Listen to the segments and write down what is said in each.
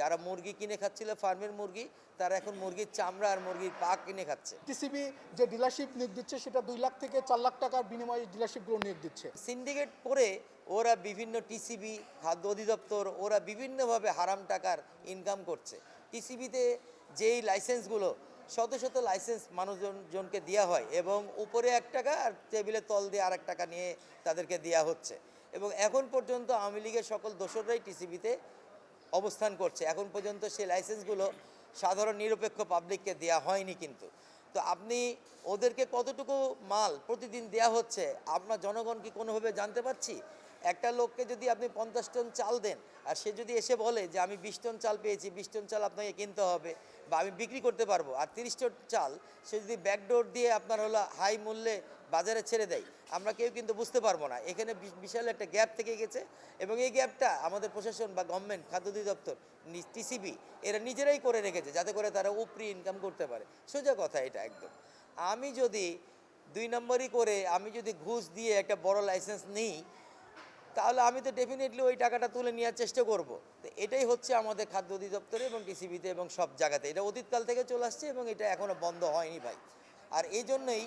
যারা মুরগি কিনে খাচ্ছিল ফার্মের মুরগি, তারা এখন মুরগির চামড়া আর মুরগির পা কিনে খাচ্ছে। টিসিবি যে ডিলারশিপ নিয়োগ দিচ্ছে সেটা 2 লাখ থেকে 4 লাখ টাকার বিনিময়ে ডিলারশিপগুলো নিয়োগ দিচ্ছে। সিন্ডিকেট করে ওরা বিভিন্ন টিসিবি, খাদ্য অধিদপ্তর, ওরা বিভিন্নভাবে হারাম টাকার ইনকাম করছে। টিসিবিতে যেই লাইসেন্সগুলো শত শত লাইসেন্স মানুষজনকে দেওয়া হয় এবং উপরে 1 টাকা আর টেবিলের তল দিয়ে আর 1 টাকা নিয়ে তাদেরকে দেওয়া হচ্ছে। এবং এখন পর্যন্ত আওয়ামী লীগের সকল দোসররাই টিসিবিতে অবস্থান করছে। এখন পর্যন্ত সেই লাইসেন্সগুলো সাধারণ নিরপেক্ষ পাবলিককে দেওয়া হয়নি। কিন্তু তো আপনি ওদেরকে কতটুকু মাল প্রতিদিন দেয়া হচ্ছে আপনার জনগণ কি কোনোভাবে জানতে পারছি? একটা লোককে যদি আপনি 50 টন চাল দেন আর সে যদি এসে বলে যে আমি 20 টন চাল পেয়েছি, 20 টন চাল আপনাকে কিনতে হবে বা আমি বিক্রি করতে পারবো, আর 30 টন চাল সে যদি ব্যাকডোর দিয়ে আপনার হলো হাই মূল্যে বাজারে ছেড়ে দেয়, আমরা কেউ কিন্তু বুঝতে পারবো না। এখানে বিশাল একটা গ্যাপ থেকে গেছে এবং এই গ্যাপটা আমাদের প্রশাসন বা গভর্নমেন্ট, খাদ্য অধিদপ্তর, টিসিবি এরা নিজেরাই করে রেখেছে যাতে করে তারা উপরি ইনকাম করতে পারে। সোজা কথা এটা একদম। আমি যদি 2 নম্বরই করে আমি যদি ঘুষ দিয়ে একটা বড় লাইসেন্স নিই, তাহলে আমি তো ডেফিনেটলি ওই টাকাটা তুলে নেওয়ার চেষ্টা করব। তো এটাই হচ্ছে আমাদের খাদ্য অধিদপ্তরে এবং টিসিবিতে এবং সব জায়গাতে এটা অতীতকাল থেকে চলে আসছে এবং এটা এখনও বন্ধ হয়নি ভাই। আর এই জন্যই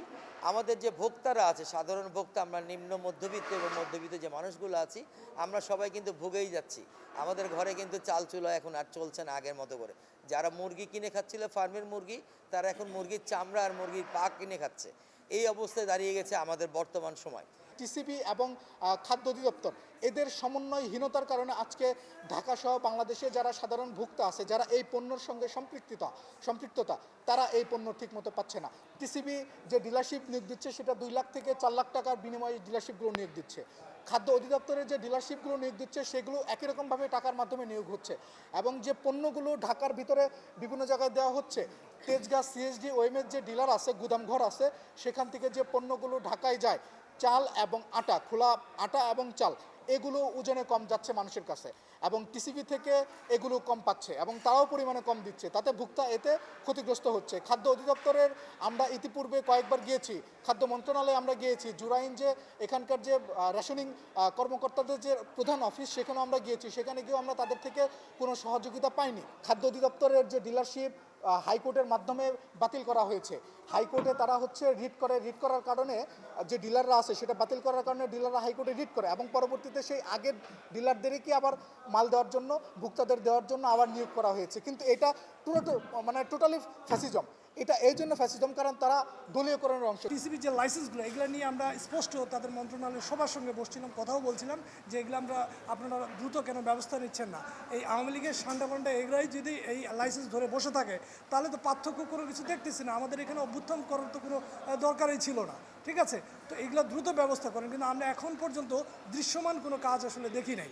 আমাদের যে ভোক্তারা আছে, সাধারণ ভোক্তা, আমরা নিম্ন মধ্যবিত্ত এবং মধ্যবিত্ত যে মানুষগুলো আছি, আমরা সবাই কিন্তু ভুগেই যাচ্ছি। আমাদের ঘরে কিন্তু চাল চুলা এখন আর চলছে না আগের মতো করে। যারা মুরগি কিনে খাচ্ছিল ফার্মের মুরগি, তারা এখন মুরগির চামড়া আর মুরগির পা কিনে খাচ্ছে। এই অবস্থায় দাঁড়িয়ে গেছে আমাদের বর্তমান সময়। টিসিবি এবং খাদ্য অধিদপ্তর এদের সমন্বয়হীনতার কারণে আজকে ঢাকাসহ বাংলাদেশে যারা সাধারণ ভোক্তা আছে, যারা এই পণ্যের সঙ্গে সম্পৃক্ততা তারা এই পণ্য ঠিকমতো পাচ্ছে না। টিসিবি যে ডিলারশিপ নিয়োগ দিচ্ছে সেটা 2 লাখ থেকে 4 লাখ টাকার বিনিময়ে ডিলারশিপগুলো নিয়োগ দিচ্ছে। খাদ্য অধিদপ্তরের যে ডিলারশিপগুলো নিয়োগ দিচ্ছে সেগুলো একই রকমভাবে টাকার মাধ্যমে নিয়োগ হচ্ছে এবং যে পণ্যগুলো ঢাকার ভিতরে বিভিন্ন জায়গায় দেওয়া হচ্ছে, তেজগাঁ সিএসডি ওএমএস যে ডিলার আছে, গুদামঘর আছে, সেখান থেকে যে পণ্যগুলো ঢাকায় যায়, চাল এবং আটা, খোলা আটা এবং চাল, এগুলো ওজনে কম যাচ্ছে মানুষের কাছে এবং টিসিবি থেকে এগুলো কম পাচ্ছে এবং তারাও পরিমাণে কম দিচ্ছে, তাতে ভোক্তা এতে ক্ষতিগ্রস্ত হচ্ছে। খাদ্য অধিদপ্তরের আমরা ইতিপূর্বে কয়েকবার গিয়েছি, খাদ্য মন্ত্রণালয়ে আমরা গিয়েছি, জুরাইন যে এখানকার যে রেশনিং কর্মকর্তাদের যে প্রধান অফিস, সেখানেও আমরা গিয়েছি, সেখানে গিয়েও আমরা তাদের থেকে কোনো সহযোগিতা পাইনি। খাদ্য অধিদপ্তরের যে ডিলারশিপ হাইকোর্টের মাধ্যমে বাতিল করা হয়েছে, হাইকোর্টে তারা রিট করার কারণে যে ডিলাররা আছে সেটা বাতিল করার কারণে ডিলাররা হাইকোর্টে রিট করে এবং পরবর্তীতে সেই আগের ডিলারদেরকে আবার মাল দেওয়ার জন্য, ভোক্তাদের দেওয়ার জন্য আবার নিয়োগ করা হয়েছে। কিন্তু এটা টোটালি ফ্যাসিজম। এটা এই জন্য ফ্যাসিজম কারণ তারা দলীয়করণের অংশ। টিসিবির যে লাইসেন্সগুলো এগুলো নিয়ে আমরা স্পষ্ট তাদের মন্ত্রণালয়ের সবার সঙ্গে বসছিলাম, কথাও বলছিলাম যে এগুলো আপনারা দ্রুত কেন ব্যবস্থা নিচ্ছেন না। এই আওয়ামী লীগের সান্ডাপান্ডা এগুলাই যদি এই লাইসেন্স ধরে বসে থাকে তাহলে তো পার্থক্য কোনো কিছু দেখতেছি না। আমাদের এখানে অভ্যুত্থান করার তো কোনো দরকারই ছিল না, ঠিক আছে? তো এগুলো দ্রুত ব্যবস্থা করেন, কিন্তু আমরা এখন পর্যন্ত দৃশ্যমান কোনো কাজ আসলে দেখি নাই।